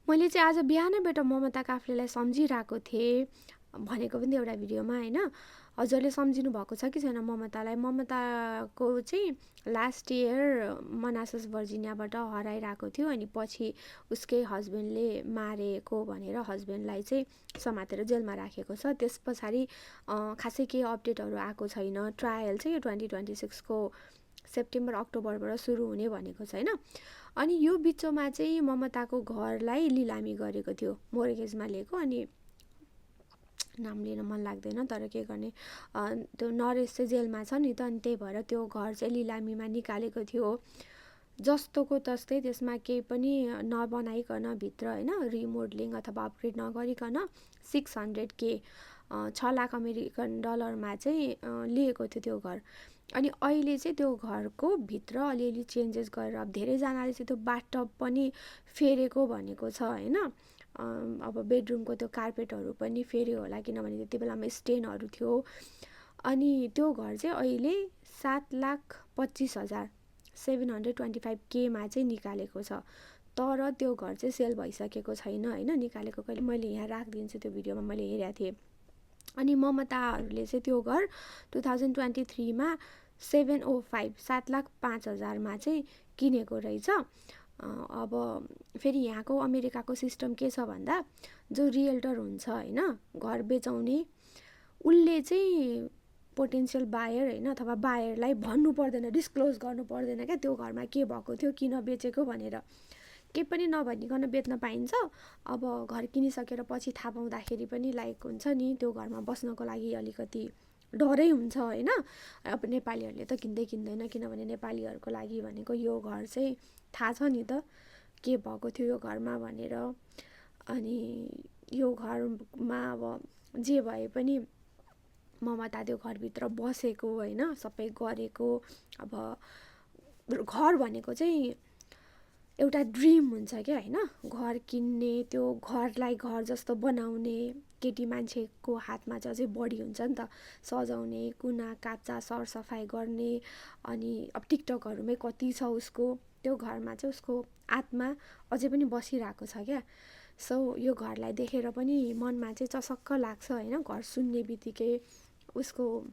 मैले चाहिँ आज बिहानैबाट ममता काफ्लेलाई सम्झिरहेको थिएँ भनेको पनि एउटा भिडियोमा होइन। हजुरले सम्झिनु भएको छ कि छैन ममतालाई? ममताको चाहिँ लास्ट इयर मनासस भर्जिनियाबाट हराइरहेको थियो, अनि पछि उसकै हस्बेन्डले मारेको भनेर हस्बेन्डलाई चाहिँ समातेर जेलमा राखेको छ। त्यस पछाडि खासै केही अपडेटहरू आएको छैन। ट्रायल चाहिँ यो 2026को सेप्टेम्बर अक्टोबरबाट सुरु हुने भनेको छ होइन। अनि यो बिचमा चाहिँ ममताको घरलाई लिलामी गरेको थियो, मोर्गेजमा लिएको। अनि नाम लिन मन लाग्दैन, तर के गर्ने, त्यो नरेश चाहिँ जेलमा छ नि त, अनि त्यही भएर त्यो घर चाहिँ लिलामीमा निकालेको थियो। जस्तोको तस्तै त्यसमा केही पनि नबनाइकन भित्र होइन, रिमोडलिङ अथवा अपग्रेड नगरिकन 600K 6 लाख अमेरिकन डलरमा चाहिँ लिएको थियो त्यो घर। अनि अहिले चाहिँ त्यो घरको भित्र अलिअलि चेन्जेस गरेर अब धेरैजनाले चाहिँ त्यो बाथटब पनि फेरेको भनेको छ होइन। अब बेडरुमको त्यो कार्पेटहरू पनि फेर्यो होला, किनभने त्यति बेलामा स्टेनहरू थियो। अनि त्यो घर चाहिँ अहिले 7,25,000 725K मा चाहिँ निकालेको छ। तर त्यो घर चाहिँ सेल भइसकेको छैन होइन, निकालेको कहिले। मैले यहाँ राखिदिन्छु, त्यो भिडियोमा मैले हेरेको थिएँ। अनि ममताहरूले चाहिँ त्यो घर 2023 मा 7,05,000 मा चाहिँ किनेको रहेछ। अब फेरि यहाँको अमेरिकाको सिस्टम के छ भन्दा, जो रियल्टर हुन्छ होइन घर बेचाउने, उसले चाहिँ पोटेन्सियल बायर होइन अथवा बायरलाई भन्नु पर्दैन, डिस्क्लोज गर्नु पर्दैन क्या त्यो घरमा के भएको थियो, किन बेचेको भनेर। केही पनि नभनिकन बेच्न पाइन्छ। अब घर किनिसकेर पछि थाहा पाउँदाखेरि पनि लाइक हुन्छ नि, त्यो घरमा बस्नको लागि अलिकति डरै हुन्छ होइन। अब नेपालीहरूले त किन्दैन, किनभने नेपालीहरूको लागि भनेको यो घर चाहिँ थाहा छ नि त के भएको थियो यो घरमा भनेर। अनि यो घरमा अब जे भए पनि ममता त्यो घरभित्र बसेको होइन, सबै गरेको। अब घर भनेको चाहिँ एउटा ड्रिम हुन्छ क्या होइन, घर किन्ने, त्यो घरलाई घर जस्तो बनाउने केटी मान्छेको हातमा चाहिँ अझै बढी हुन्छ नि त, सजाउने, कुना काप्चा सरसफाइ गर्ने। अनि अब टिकटकहरूमै कति छ उसको, त्यो घरमा चाहिँ उसको आत्मा अझै पनि बसिरहेको छ क्या। सो यो घरलाई देखेर पनि मनमा चाहिँ चसक्क लाग्छ होइन। घर सुन्ने बित्तिकै उसको